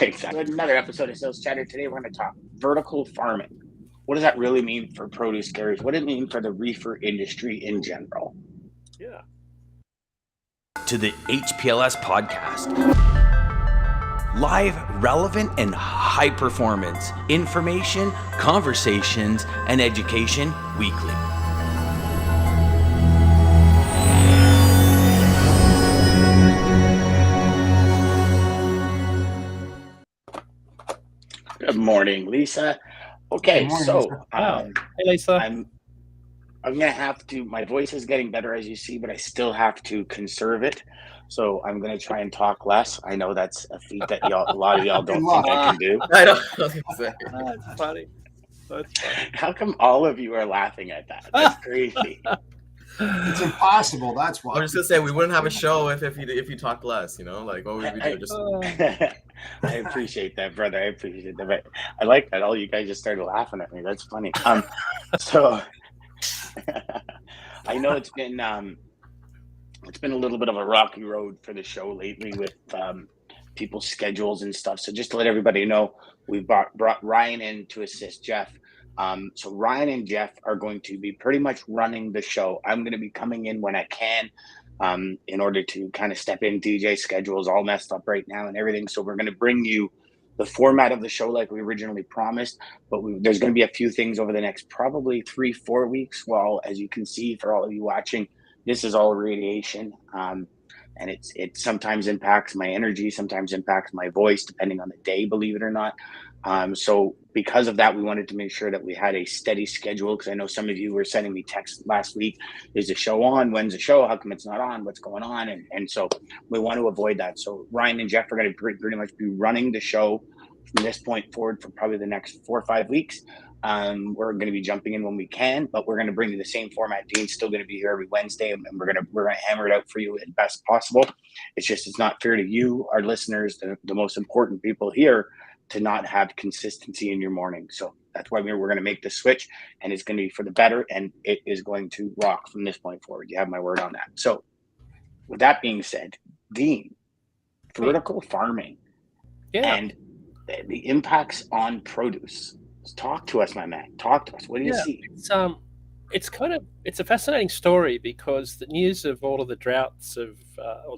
Exactly. Another episode of Sales Chatter. Today we're going to talk vertical farming. What does that really mean for produce carriers? What does it mean for the reefer industry in general? Yeah. To the HPLS podcast. Live, relevant, and high performance information, conversations, and education weekly. Good morning, Lisa. Okay, Good morning, so Lisa. Hey, Lisa. I'm going to have to. My voice is getting better, as you see, but I still have to conserve it. So I'm going to try and talk less. I know that's a feat that a lot of y'all don't think I can do. I don't know. That's funny. That's funny. How come all of you are laughing at that? That's crazy. It's impossible. That's why. I'm just gonna say we wouldn't have a show if you talked less. You know, like what would we do? Just I appreciate that, brother. I appreciate that. But I like that all you guys just started laughing at me. That's funny. So I know it's been a little bit of a rocky road for the show lately with people's schedules and stuff. So just to let everybody know, we brought Ryan in to assist Jeff. So Ryan and Jeff are going to be pretty much running the show. I'm going to be coming in when I can in order to kind of step in. DJ's schedule is all messed up right now and everything. So we're going to bring you the format of the show like we originally promised. But there's going to be a few things over the next probably 3-4 weeks. Well, as you can see, for all of you watching, this is all radiation. And it sometimes impacts my energy, sometimes impacts my voice, depending on the day, believe it or not. So because of that, we wanted to make sure that we had a steady schedule, because I know some of you were sending me texts last week. Is the show on? When's the show? How come it's not on? What's going on? And so we want to avoid that. So Ryan and Jeff are going to pretty much be running the show from this point forward for probably the next 4 or 5 weeks. We're going to be jumping in when we can, but we're going to bring you the same format. Dean's still going to be here every Wednesday, and we're going to hammer it out for you as best possible. It's not fair to you, our listeners, the most important people here, to not have consistency in your morning. So that's why we're going to make the switch, and it's going to be for the better, and it is going to rock from this point forward. You have my word on that. So with that being said, Dean, vertical farming and the impacts on produce. Talk to us, my man. Talk to us. What do you see? It's a fascinating story, because the news of all of the droughts or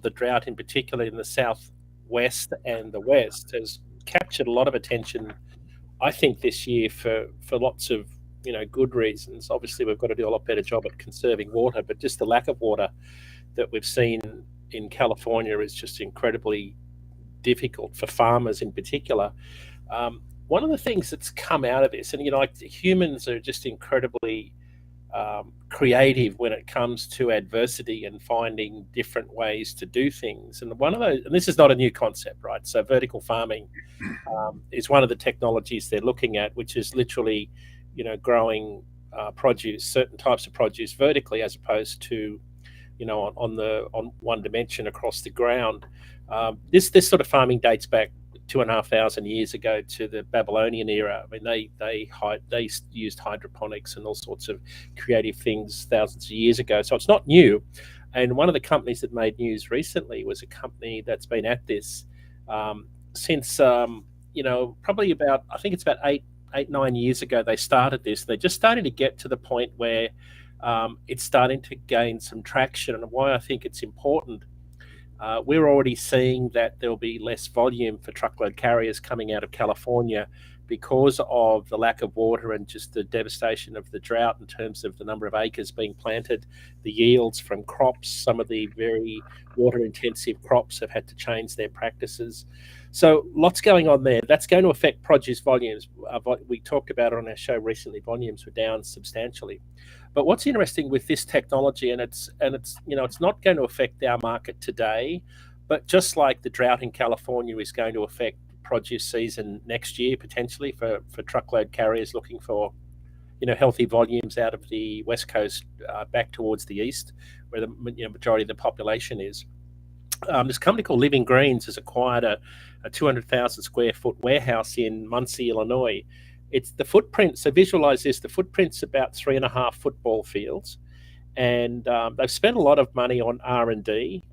the drought in particular in the southwest and the west has captured a lot of attention, I think, this year for lots of good reasons. Obviously, we've got to do a lot better job at conserving water, but just the lack of water that we've seen in California is just incredibly difficult for farmers in particular. One of the things that's come out of this, and humans are just incredibly creative when it comes to adversity and finding different ways to do things. And one of those, and this is not a new concept, right? So vertical farming is one of the technologies they're looking at, which is literally, growing produce, certain types of produce vertically, as opposed to, on one dimension across the ground. This sort of farming dates back 2,500 years ago to the Babylonian era. I mean, they used hydroponics and all sorts of creative things thousands of years ago. So it's not new. And one of the companies that made news recently was a company that's been at this since, probably about, I think it's about 9 years ago they started this. They're just starting to get to the point where it's starting to gain some traction. And why I think it's important, we're already seeing that there'll be less volume for truckload carriers coming out of California because of the lack of water and just the devastation of the drought in terms of the number of acres being planted, the yields from crops. Some of the very water-intensive crops have had to change their practices. So lots going on there. That's going to affect produce volumes. We talked about it on our show recently. Volumes were down substantially. But what's interesting with this technology, and it's not going to affect our market today, but just like the drought in California is going to affect produce season next year potentially for truckload carriers looking for healthy volumes out of the west coast back towards the east, where the majority of the population is. This company called Living Greens has acquired a 200,000 square foot warehouse in Muncie, Illinois. It's the footprint. So visualize this: the footprint's about 3.5 football fields, and they've spent a lot of money on R&D.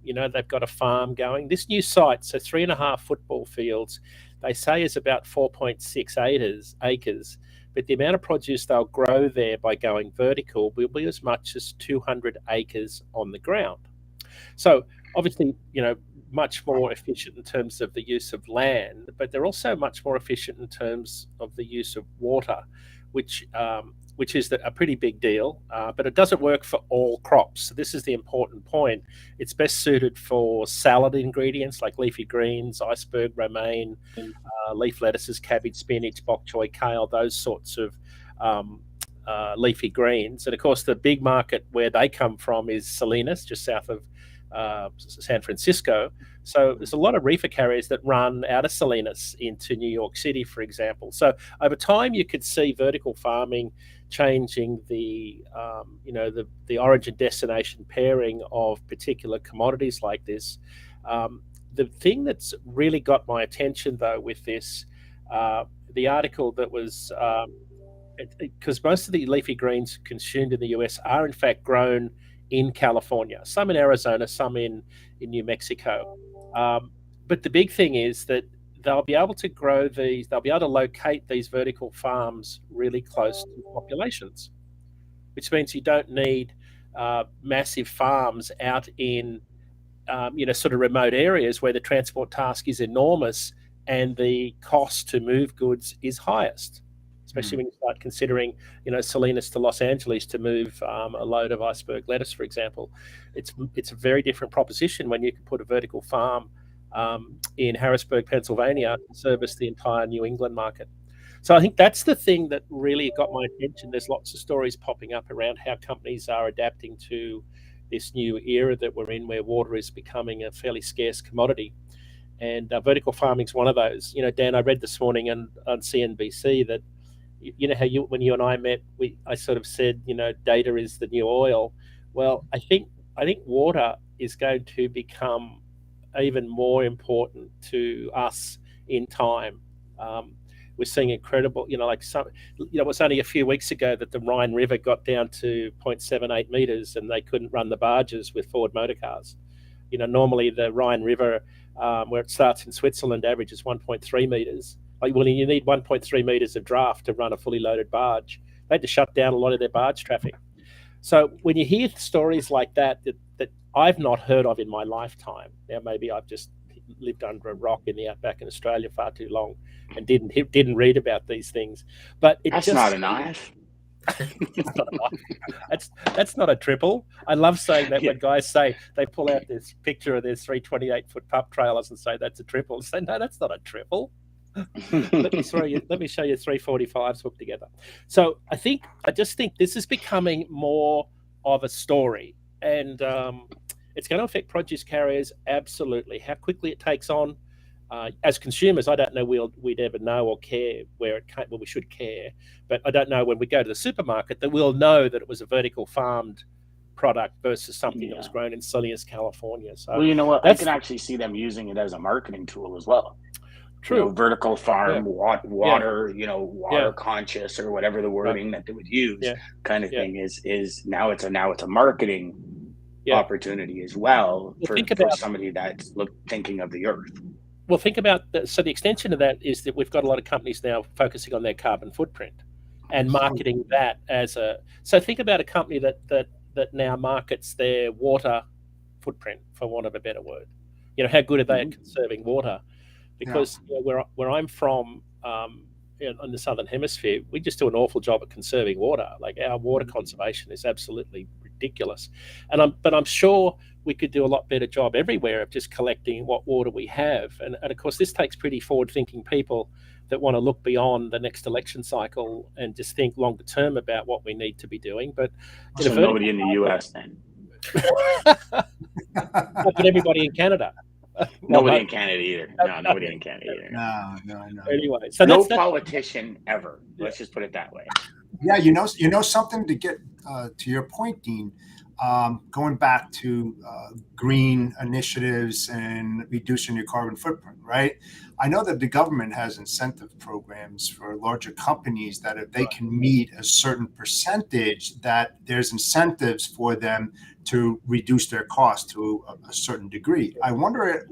they've got a farm going. This new site, so 3.5 football fields, they say is about 4.6 acres, but the amount of produce they'll grow there by going vertical will be as much as 200 acres on the ground. So obviously, much more efficient in terms of the use of land, but they're also much more efficient in terms of the use of water, which is a pretty big deal, but it doesn't work for all crops. So this is the important point. It's best suited for salad ingredients like leafy greens, iceberg, romaine, leaf lettuces, cabbage, spinach, bok choy, kale, those sorts of leafy greens. And of course, the big market where they come from is Salinas, just south of San Francisco. So there's a lot of reefer carriers that run out of Salinas into New York City, for example. So over time, you could see vertical farming changing the origin destination pairing of particular commodities like this. The thing that's really got my attention, though, with this, the article that was, because most of the leafy greens consumed in the US are in fact grown in California, some in Arizona, some in New Mexico. But the big thing is that they'll be able to grow these, they'll be able to locate these vertical farms really close to populations, which means you don't need massive farms out in, sort of remote areas where the transport task is enormous and the cost to move goods is highest. Especially when you start considering, Salinas to Los Angeles to move a load of iceberg lettuce, for example. It's a very different proposition when you can put a vertical farm in Harrisburg, Pennsylvania, to service the entire New England market. So I think that's the thing that really got my attention. There's lots of stories popping up around how companies are adapting to this new era that we're in, where water is becoming a fairly scarce commodity. And vertical farming is one of those. Dan, I read this morning on CNBC that, how when you and I met, I sort of said, data is the new oil. Well, I think water is going to become even more important to us in time. We're seeing incredible, it was only a few weeks ago that the Rhine River got down to 0.78 meters and they couldn't run the barges with Ford motor cars. Normally the Rhine River, where it starts in Switzerland, averages 1.3 meters. You need 1.3 meters of draft to run a fully loaded barge. They had to shut down a lot of their barge traffic. So when you hear stories like that I've not heard of in my lifetime, now maybe I've just lived under a rock in the outback in Australia far too long and didn't read about these things. But that's not a knife. It's not a knife. That's not a triple. I love saying that when guys say they pull out this picture of their 328-foot pup trailers and say that's a triple. Say no, that's not a triple. let me show you 345s hooked together. So I just think this is becoming more of a story, and it's going to affect produce carriers absolutely. How quickly it takes on, as consumers, I don't know we'd ever know or care where it came. Well, we should care, but I don't know when we go to the supermarket that we'll know that it was a vertical farmed product versus something that was grown in Salinas, California. So, well, you know what? I can actually see them using it as a marketing tool as well. True. Vertical farm, water, water conscious, or whatever the wording that they would use, kind of thing is now it's a marketing opportunity as well for somebody that's thinking of the earth. Well, think about so the extension of that is that we've got a lot of companies now focusing on their carbon footprint and marketing that as so think about a company that now markets their water footprint, for want of a better word. How good are they at conserving water? Because where I'm from, in the Southern Hemisphere, we just do an awful job at conserving water. Like our water conservation is absolutely ridiculous. But I'm sure we could do a lot better job everywhere of just collecting what water we have. And of course, this takes pretty forward-thinking people that want to look beyond the next election cycle and just think longer term about what we need to be doing. But so nobody in the US then. But everybody in Canada. Nobody in Canada either. No, nobody in Canada either. No. Anyway, so no politician ever. Let's just put it that way. Yeah, something to get to your point, Dean. Going back to green initiatives and reducing your carbon footprint, right? I know that the government has incentive programs for larger companies that if they can meet a certain percentage, that there's incentives for them to reduce their cost to a certain degree. I wonder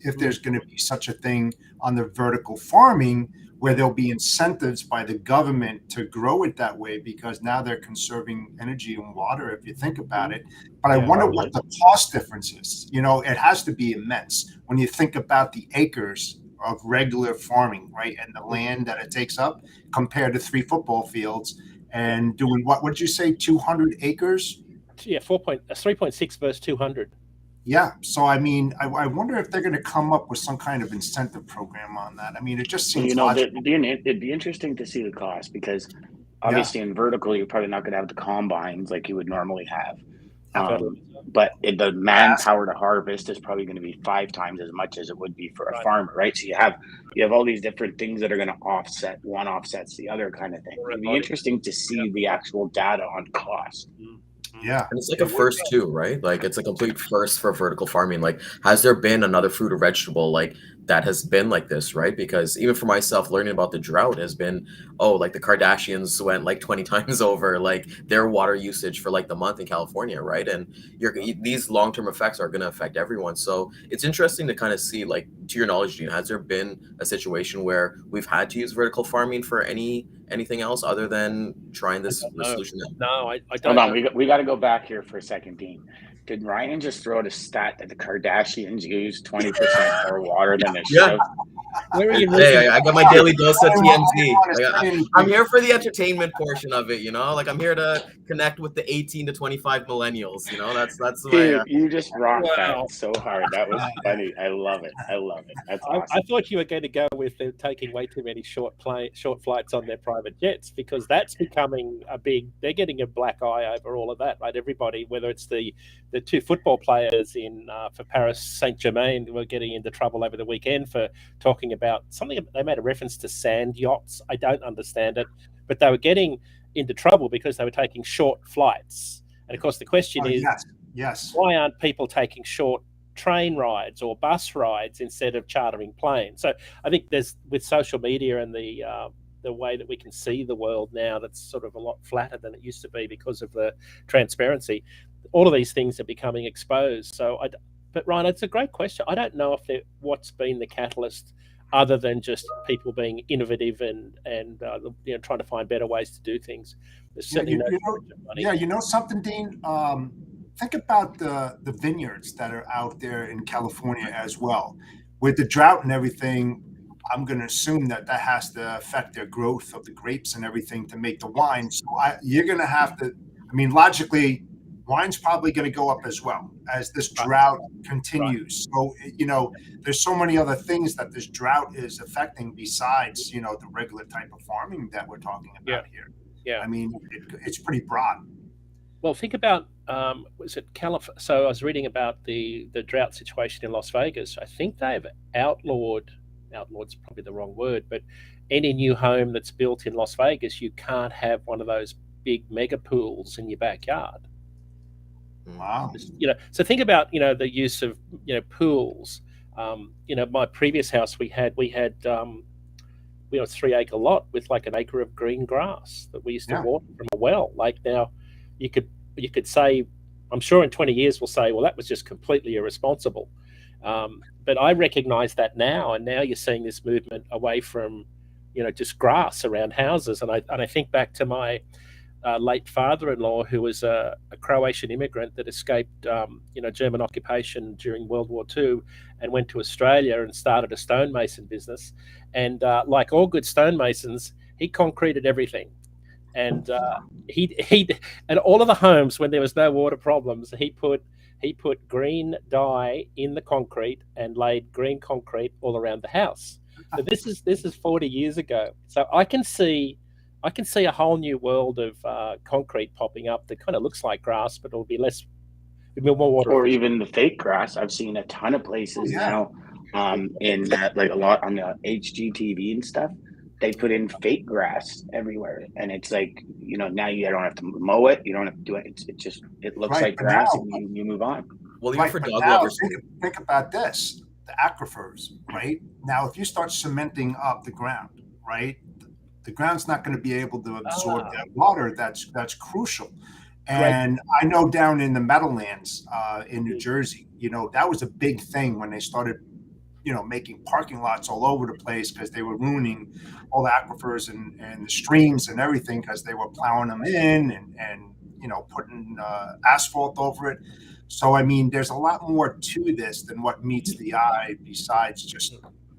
if there's going to be such a thing on the vertical farming where there'll be incentives by the government to grow it that way, because now they're conserving energy and water, if you think about it. But I wonder what the cost difference is. It has to be immense when you think about the acres of regular farming, right? And the land that it takes up compared to 3 football fields and doing what did you say, 200 acres? Yeah, 3.6 versus 200. Yeah. So, I mean, I wonder if they're going to come up with some kind of incentive program on that. I mean, it just seems logical. It'd be interesting to see the cost, because obviously in vertical, you're probably not going to have the combines like you would normally have. But the manpower to harvest is probably going to be 5 times as much as it would be for a farmer, right? So you have all these different things that are going to offset. One offsets the other, kind of thing. It'd be interesting to see the actual data on cost. Yeah. And it's like a first too, right? Like it's a complete first for vertical farming. Like, has there been another fruit or vegetable like that has been like this, right? Because even for myself, learning about the drought has been, like the Kardashians went like 20 times over like their water usage for like the month in California, right? And these long-term effects are going to affect everyone. So it's interesting to kind of see, like, to your knowledge, Gene, has there been a situation where we've had to use vertical farming for anything else other than trying this solution? No, I don't. Hold on, we got to go back here for a second, Dean. Did Ryan just throw out a stat that the Kardashians use 20% more water than their show? Where are you? Hey, I got my daily dose of TMZ. I'm here for the entertainment portion of it, Like, I'm here to connect with the 18 to 25 millennials. That's Dude, you just rocked that so hard. That was funny. I love it. That's awesome. I thought you were going to go with them taking way too many short flights on their private jets, because that's becoming they're getting a black eye over all of that, right? Everybody, whether it's the 2 football players for Paris Saint-Germain, who were getting into trouble over the weekend for talking about something. They made a reference to sand yachts. I don't understand it, but they were getting into trouble because they were taking short flights. And of course, the question is, yes, why aren't people taking short train rides or bus rides instead of chartering planes? So I think with social media and the way that we can see the world now, that's sort of a lot flatter than it used to be because of the transparency. All of these things are becoming exposed. But Ryan, it's a great question. I don't know what's been the catalyst, other than just people being innovative and trying to find better ways to do things. There's certainly something, Dean. Think about the vineyards that are out there in California as well. With the drought and everything, I'm going to assume that has to affect their growth of the grapes and everything to make the wine. So you're going to have to. I mean, logically, wine's probably going to go up as well as this drought continues. So, there's so many other things that this drought is affecting besides, the regular type of farming that we're talking about here. Yeah. I mean, it's pretty broad. Well, think about, was it California? So I was reading about the drought situation in Las Vegas. I think they've outlawed's probably the wrong word, but any new home that's built in Las Vegas, you can't have one of those big mega pools in your backyard. Wow. So think about, the use of, pools. My previous house, we had a 3-acre lot with like an acre of green grass that we used to water from a well. Like, now you could say, I'm sure in 20 years we'll say, well, that was just completely irresponsible. But I recognize that now, and now you're seeing this movement away from, just grass around houses. And I think back to my late father-in-law, who was a Croatian immigrant that escaped, German occupation during World War II, and went to Australia and started a stonemason business. And like all good stonemasons, he concreted everything. And he and all of the homes, when there was no water problems, he put green dye in the concrete and laid green concrete all around the house. So this is 40 years ago. So I can see a whole new world of concrete popping up that kind of looks like grass, but it'll be more water. Or even the fake grass. I've seen a ton of places now, in that, like a lot on the HGTV and stuff. They put in fake grass everywhere, and it's like, now you don't have to mow it. You don't have to do it. It looks like grass, and you move on. Well, even for dog lovers, think about this: the aquifers, right? Now, if you start cementing up the ground, right, the ground's not going to be able to absorb that water. That's crucial. And I know down in the Meadowlands in New Jersey, that was a big thing when they started, making parking lots all over the place because they were ruining all the aquifers and the streams and everything because they were plowing them in and putting asphalt over it. So, I mean, there's a lot more to this than what meets the eye besides just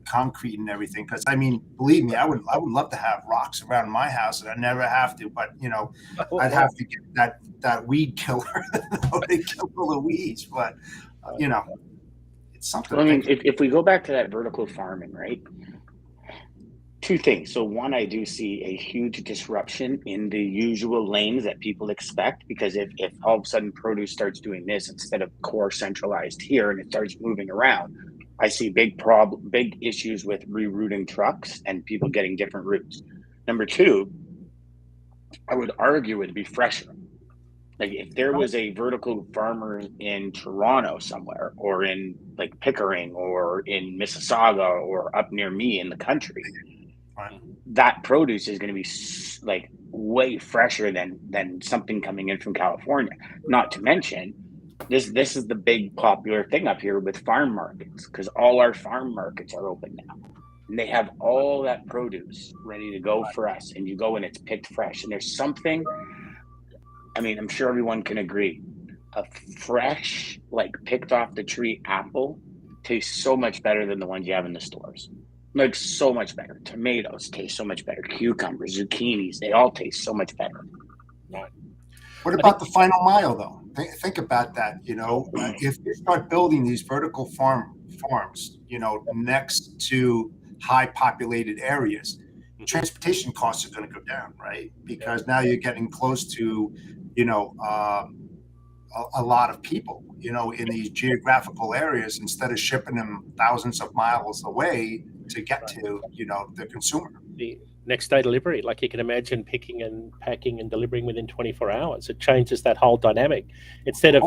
concrete and everything. Because, I mean, believe me, I would love to have rocks around my house and I never have to. But, I'd have to get that weed killer to kill all the weeds. But, it's something. Well, I mean, if we go back to that vertical farming, right? Two things. So one, I do see a huge disruption in the usual lanes that people expect, because if all of a sudden produce starts doing this instead of core centralized here and it starts moving around, I see big issues with rerouting trucks and people getting different routes. Number two, I would argue it'd be fresher. Like if there was a vertical farmer in Toronto somewhere, or in like Pickering, or in Mississauga, or up near me in the country, that produce is going to be like way fresher than something coming in from California. Not to mention, this is the big popular thing up here with farm markets, because all our farm markets are open now, and they have all that produce ready to go for us. And you go and it's picked fresh. And there's something, I mean, I'm sure everyone can agree, a fresh, like picked off the tree apple tastes so much better than the ones you have in the stores. Like so much better. Tomatoes taste so much better. Cucumbers, zucchinis, they all taste so much better. What about the final mile, though? Think about that. If you start building these vertical farms, next to high populated areas, transportation costs are going to go down, right? Because now you're getting close to, a lot of people, in these geographical areas, instead of shipping them thousands of miles away to get to, the consumer. The next day delivery, like you can imagine picking and packing and delivering within 24 hours. It changes that whole dynamic. Instead of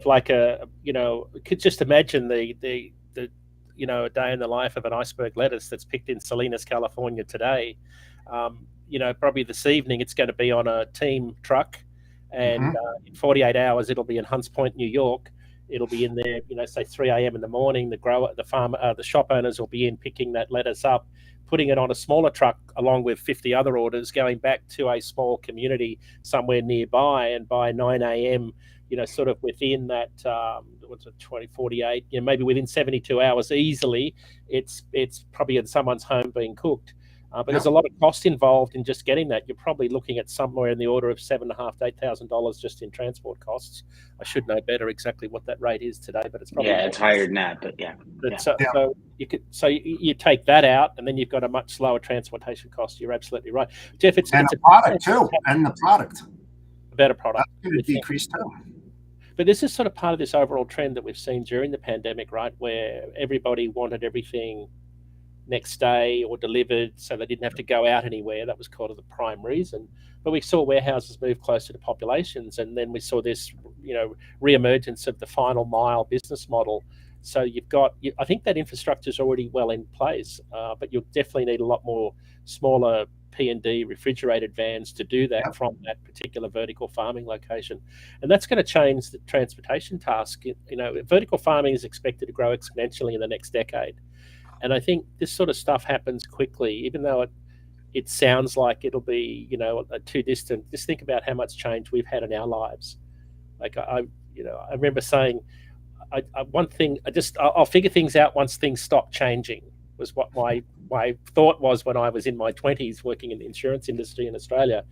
like could just imagine the a day in the life of an iceberg lettuce that's picked in Salinas, California today. Probably this evening it's going to be on a team truck, and in 48 hours it'll be in Hunts Point, New York. It'll be in there, say 3 a.m. in the morning. The shop owners will be in picking that lettuce up, putting it on a smaller truck along with 50 other orders, going back to a small community somewhere nearby. And by 9 a.m., sort of within that, 48, maybe within 72 hours easily, it's probably in someone's home being cooked. But there's a lot of cost involved in just getting that. You're probably looking at somewhere in the order of $7,500 to $8,000 just in transport costs. I should know better exactly what that rate is today, but it's probably it's higher than that. But So you take that out, and then you've got a much lower transportation cost. You're absolutely right, Jeff. It's a product too, and the product, a better product. That's going to decrease too. But this is sort of part of this overall trend that we've seen during the pandemic, right, where everybody wanted everything next day or delivered, so they didn't have to go out anywhere. That was kind of the prime reason. But we saw warehouses move closer to populations, and then we saw this, reemergence of the final mile business model. So I think that infrastructure is already well in place, but you'll definitely need a lot more smaller P&D refrigerated vans to do that from that particular vertical farming location. And that's going to change the transportation task. Vertical farming is expected to grow exponentially in the next decade. And I think this sort of stuff happens quickly, even though it sounds like it'll be, too distant. Just think about how much change we've had in our lives. Like I remember saying, I'll figure things out once things stop changing, was what my thought was when I was in my 20s working in the insurance industry in Australia.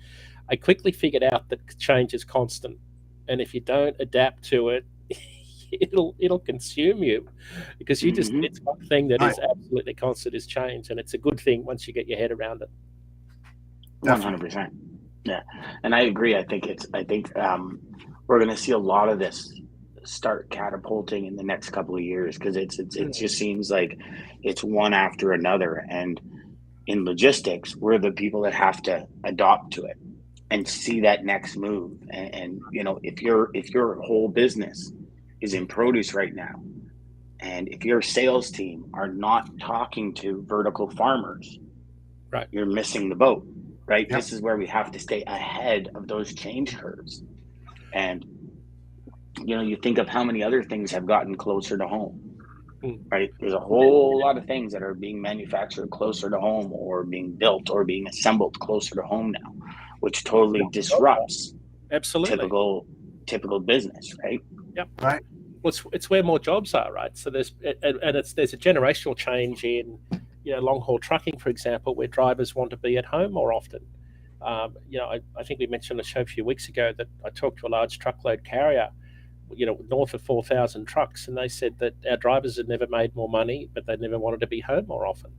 I quickly figured out that change is constant, and if you don't adapt to it, it'll consume you, because it's one thing that is absolutely constant is change, and it's a good thing once you get your head around it. 100%. Yeah, and I agree. I think we're going to see a lot of this start catapulting in the next couple of years, because it just seems like it's one after another. And in logistics, we're the people that have to adopt to it and see that next move. And if your whole business is in produce right now, and if your sales team are not talking to vertical farmers, right, you're missing the boat, right? Yep. This is where we have to stay ahead of those change curves. And you think of how many other things have gotten closer to home, right? There's a whole lot of things that are being manufactured closer to home, or being built or being assembled closer to home now, which totally disrupts Absolutely. typical business, right? Yep. Right. Well, it's where more jobs are, right? So there's a generational change in long haul trucking, for example, where drivers want to be at home more often. I think we mentioned on the show a few weeks ago that I talked to a large truckload carrier, north of 4,000 trucks, and they said that our drivers had never made more money, but they never wanted to be home more often.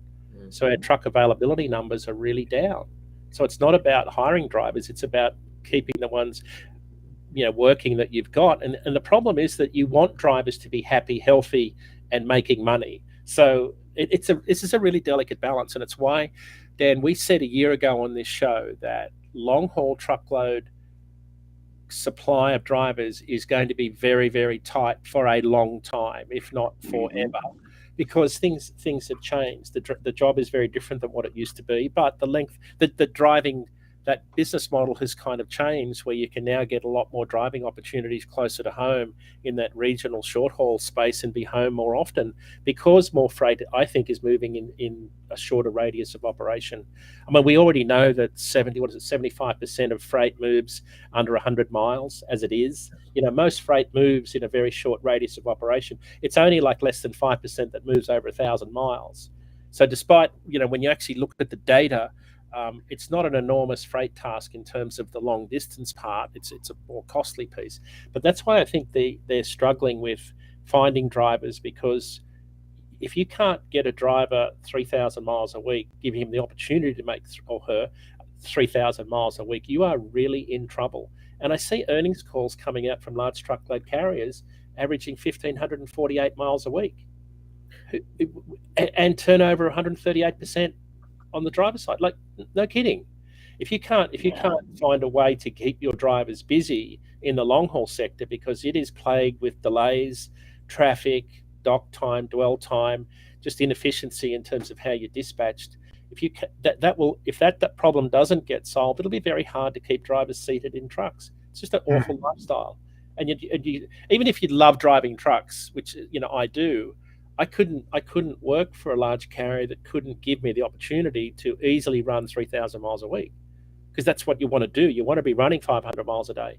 So our truck availability numbers are really down. So it's not about hiring drivers; it's about keeping the ones working that you've got. And the problem is that you want drivers to be happy, healthy, and making money. So this is a really delicate balance, and it's why, Dan, we said a year ago on this show that long haul truckload supply of drivers is going to be very, very tight for a long time, if not forever, because things have changed. The job is very different than what it used to be, but the driving, that business model has kind of changed, where you can now get a lot more driving opportunities closer to home in that regional short haul space and be home more often, because more freight, I think, is moving in a shorter radius of operation. I mean, we already know that 75% of freight moves under 100 miles as it is. Most freight moves in a very short radius of operation. It's only like less than 5% that moves over 1,000 miles. So despite, when you actually look at the data, it's not an enormous freight task in terms of the long distance part. It's a more costly piece. But that's why I think they're struggling with finding drivers, because if you can't get a driver 3,000 miles a week, give him the opportunity to make or her 3,000 miles a week, you are really in trouble. And I see earnings calls coming out from large truckload carriers averaging 1,548 miles a week and turnover 138% on the driver's side. Like, no kidding. If you can't find a way to keep your drivers busy in the long haul sector, because it is plagued with delays, traffic, dock time, dwell time, just inefficiency in terms of how you're dispatched. If that problem doesn't get solved, it'll be very hard to keep drivers seated in trucks. It's just an awful lifestyle. And you even if you love driving trucks, which I do, I couldn't work for a large carrier that couldn't give me the opportunity to easily run 3,000 miles a week, because that's what you want to do. You want to be running 500 miles a day.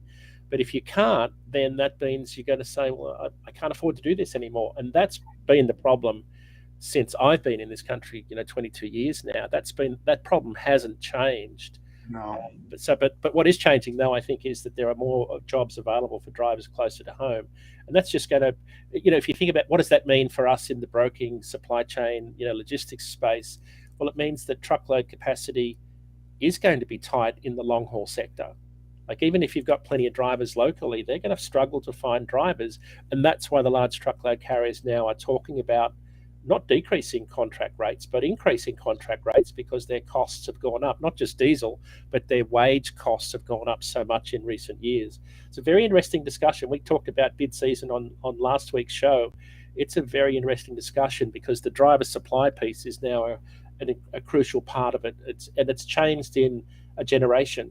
But if you can't, then that means you're going to say, well, I can't afford to do this anymore. And that's been the problem since I've been in this country, 22 years now. That problem hasn't changed. No. But what is changing, though, I think, is that there are more jobs available for drivers closer to home. And that's just going to, if you think about what does that mean for us in the broking, supply chain, logistics space, well, it means that truckload capacity is going to be tight in the long haul sector. Like, even if you've got plenty of drivers locally, they're going to struggle to find drivers. And that's why the large truckload carriers now are talking about not decreasing contract rates, but increasing contract rates, because their costs have gone up, not just diesel, but their wage costs have gone up so much in recent years. It's a very interesting discussion. We talked about bid season on last week's show. It's a very interesting discussion, because the driver supply piece is now a crucial part of it. It's changed in a generation.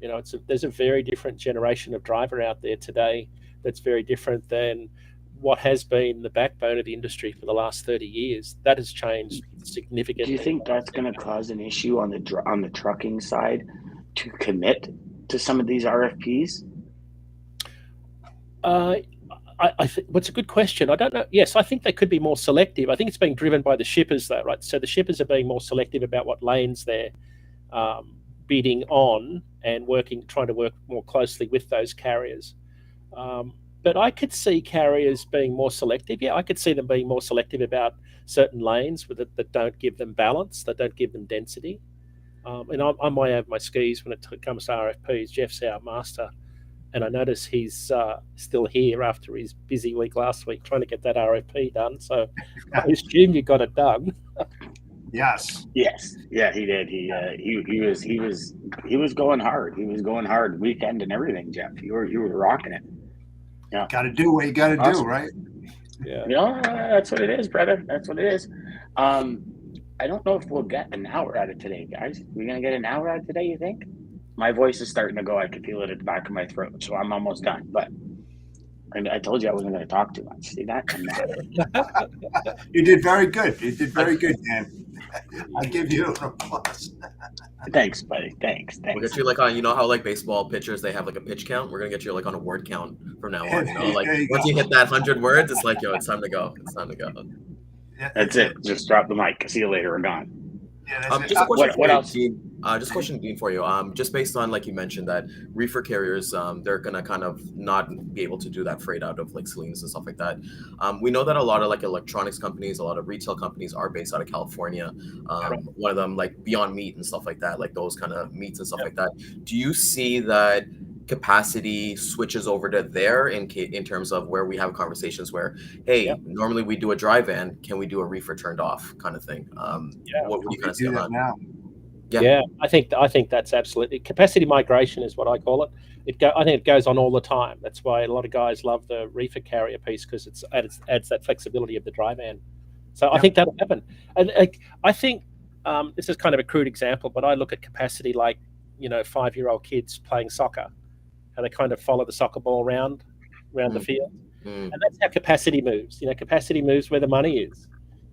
There's a very different generation of driver out there today that's very different than what has been the backbone of the industry for the last 30 years. That has changed significantly. Do you think that's going to cause an issue on the trucking side to commit to some of these RFPs? What's a good question? I don't know. Yes, I think they could be more selective. I think it's being driven by the shippers, though, right? So the shippers are being more selective about what lanes they're bidding on, and trying to work more closely with those carriers. But I could see carriers being more selective. Yeah, I could see them being more selective about certain lanes that don't give them balance, that don't give them density. And I'm way over my skis when it comes to RFPs. Jeff's our master, and I notice he's still here after his busy week last week trying to get that RFP done. So I assume you got it done. Yes. Yeah, he did. He was going hard. He was going hard weekend and everything, Jeff. You were rocking it. Yeah. Got to do what you got to do, right? Yeah. That's what it is, brother. That's what it is. I don't know if we'll get an hour out of today, guys. We're going to get an hour out of today, you think? My voice is starting to go. I can feel it at the back of my throat, so I'm almost done. But I told you I wasn't going to talk too much. See that? I'm not. You did very good. You did very good, Dan. I give you an applause. Thanks, buddy. Thanks. We'll get you like on, you know how like baseball pitchers, they have like a pitch count. We're gonna get you like on a word count from now on. You know, like once you hit that 100 words, it's like, yo, it's time to go. It's time to go. Yeah, That's it. Just drop the mic. See you later. I'm gone. Yeah, Just a question what for else? you, Dean. Just a question, Dean, for you. Just based on like you mentioned that reefer carriers, they're gonna kind of not be able to do that freight out of like Salinas and stuff like that. We know that a lot of like electronics companies, a lot of retail companies are based out of California. One of them like Beyond Meat and stuff like that, like those kind of meats and stuff like that. Do you see that capacity switches over to there in terms of where we have conversations where, hey, normally we do a dry van, can we do a reefer turned off kind of thing? What would you kind of say do that on now? Yeah, I think that's absolutely capacity migration is what I call it. I think it goes on all the time. That's why a lot of guys love the reefer carrier piece because it adds that flexibility of the dry van. So I think that'll happen. And I think this is kind of a crude example, but I look at capacity like 5-year-old kids playing soccer. How they kind of follow the soccer ball around the field. And that's how capacity moves. Capacity moves where the money is.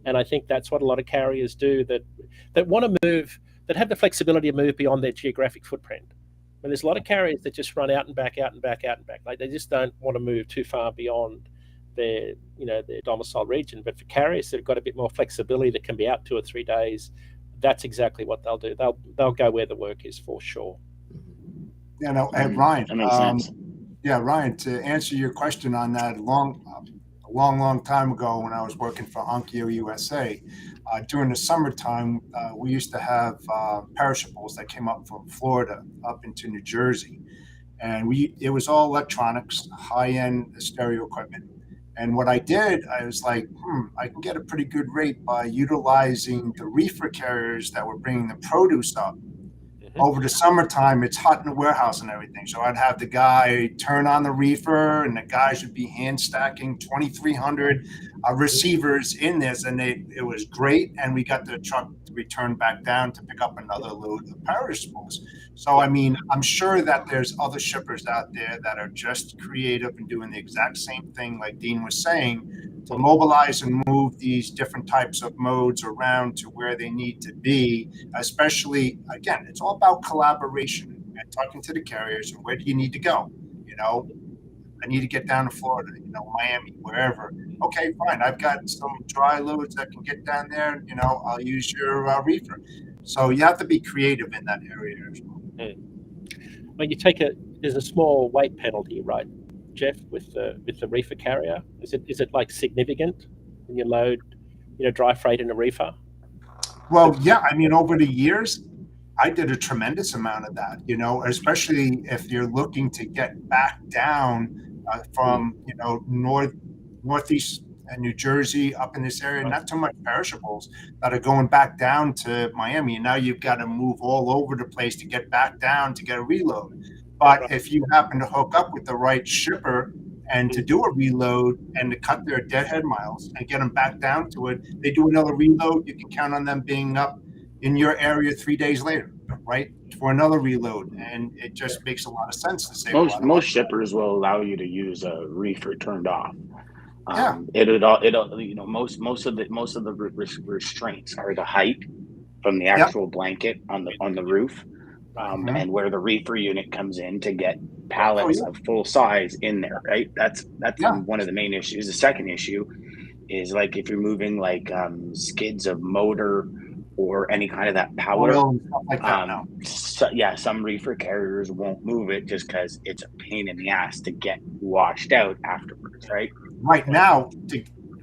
And I think that's what a lot of carriers do that want to move, that have the flexibility to move beyond their geographic footprint. And there's a lot of carriers that just run out and back, out and back, out and back. Like they just don't want to move too far beyond their domicile region. But for carriers that have got a bit more flexibility that can be out 2 or 3 days, that's exactly what they'll do. They'll go where the work is for sure. Yeah, no, hey, Ryan. That makes sense. Yeah, Ryan, to answer your question on that, a long time ago when I was working for Onkyo USA, during the summertime, we used to have perishables that came up from Florida up into New Jersey. And it was all electronics, high-end stereo equipment. And what I did, I was like, I can get a pretty good rate by utilizing the reefer carriers that were bringing the produce up. Over the summertime, it's hot in the warehouse and everything. So I'd have the guy turn on the reefer and the guys would be hand stacking 2,300 receivers in this. And it was great. And we got the truck to return back down to pick up another load of perishables. So, I mean, I'm sure that there's other shippers out there that are just creative and doing the exact same thing, like Dean was saying, to mobilize and move these different types of modes around to where they need to be, especially, again, it's all about collaboration and talking to the carriers and where do you need to go? I need to get down to Florida, Miami, wherever. Okay, fine. I've got some dry loads that can get down there. I'll use your reefer. So you have to be creative in that area as well. When there's a small weight penalty, right, Jeff, with the reefer carrier? Is it like significant when you load, dry freight in a reefer? Well, yeah. I mean, over the years, I did a tremendous amount of that. Especially if you're looking to get back down from northeast and New Jersey up in this area. Not too much perishables that are going back down to Miami, and now you've got to move all over the place to get back down to get a reload. But if you happen to hook up with the right shipper and to do a reload and to cut their deadhead miles and get them back down to it, they do another reload. You can count on them being up in your area 3 days later, right, for another reload. And it just makes a lot of sense to say. Most shippers will allow you to use a reefer turned off. Yeah. Most of the restraints are the height from the actual blanket on the roof. And where the reefer unit comes in to get pallets of full size in there, right? That's one of the main issues. The second issue is like if you're moving like skids of motor or any kind of that power. Oil and stuff like that, some reefer carriers won't move it just because it's a pain in the ass to get washed out afterwards, right? Right now,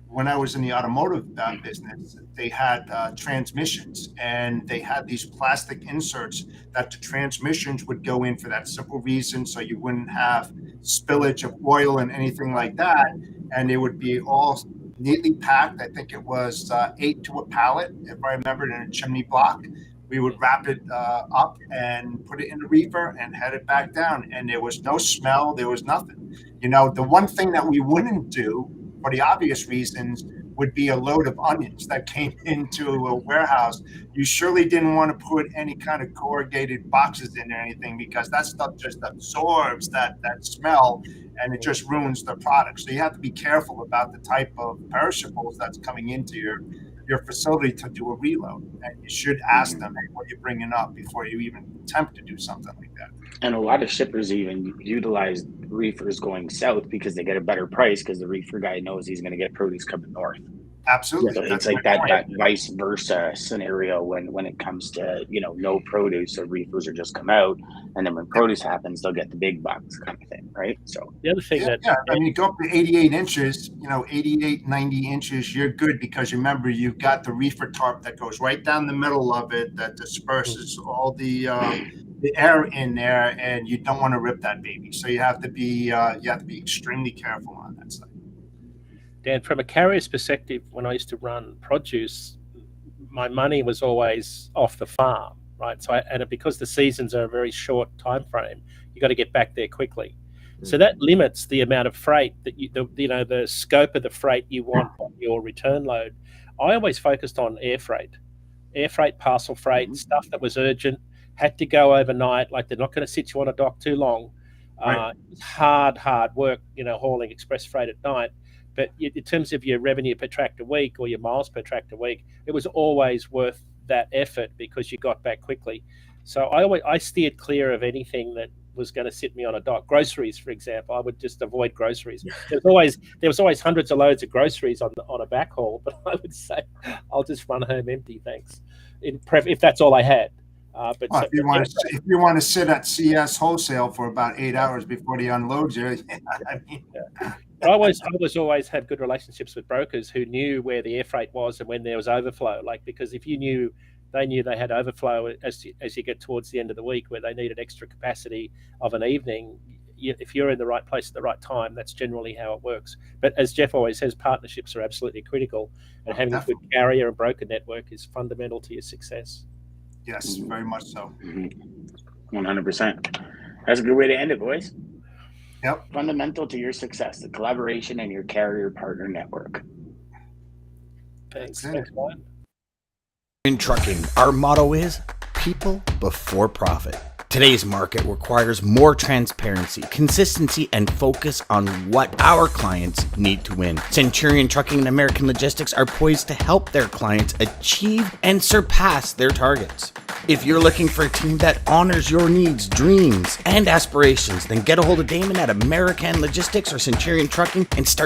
when I was in the automotive business, they had transmissions, and they had these plastic inserts that the transmissions would go in for that simple reason, so you wouldn't have spillage of oil and anything like that, and they would be all neatly packed. I think it was 8 to a pallet, if I remember, in a chimney block. We would wrap it up and put it in the reefer and head it back down, and there was no smell, there was nothing. The one thing that we wouldn't do, for the obvious reasons, would be a load of onions that came into a warehouse. You surely didn't want to put any kind of corrugated boxes in or anything, because that stuff just absorbs that smell, and it just ruins the product. So you have to be careful about the type of perishables that's coming into your facility to do a reload. And you should ask them, hey, what are you bringing up, before you even attempt to do something like that. And a lot of shippers even utilize reefers going south because they get a better price, because the reefer guy knows he's going to get produce coming north. Absolutely. So it's like that vice versa scenario when it comes to, no produce, or reefers are just come out, and then when produce happens, they'll get the big bucks kind of thing, right? So the other thing I mean, you go up to 88 inches, 88, 90 inches, you're good, because remember, you've got the reefer tarp that goes right down the middle of it, that disperses all the air in there, and you don't want to rip that baby. So you have to be extremely careful on that side. Dan, from a carrier's perspective, when I used to run produce, my money was always off the farm, right? So, because the seasons are a very short time frame, you got to get back there quickly. So that limits the amount of freight that the scope of the freight you want on your return load. I always focused on air freight, parcel freight, stuff that was urgent, had to go overnight. Like, they're not going to sit you on a dock too long. Right. It's hard work, hauling express freight at night. But in terms of your revenue per tractor week or your miles per tractor week, it was always worth that effort because you got back quickly. So I steered clear of anything that was going to sit me on a dock. Groceries, for example, I would just avoid groceries. There was always hundreds of loads of groceries on a backhaul, but I would say I'll just run home empty, thanks. If that's all I had. If you want to sit at CS wholesale for about 8 hours before he unloads you, But I always had good relationships with brokers who knew where the air freight was and when there was overflow. Because if they knew they had overflow as you get towards the end of the week, where they needed extra capacity of an evening, if you're in the right place at the right time, that's generally how it works. But as Jeff always says, partnerships are absolutely critical, and having a good carrier and broker network is fundamental to your success. Yes, very much so. 100%. That's a good way to end it, boys. Yep. Fundamental to your success, the collaboration and your carrier partner network. Thanks, Ryan. In trucking, our motto is people before profit. Today's market requires more transparency, consistency, and focus on what our clients need to win. Centurion Trucking and American Logistics are poised to help their clients achieve and surpass their targets. If you're looking for a team that honors your needs, dreams, and aspirations, then get a hold of Daman at American Logistics or Centurion Trucking and start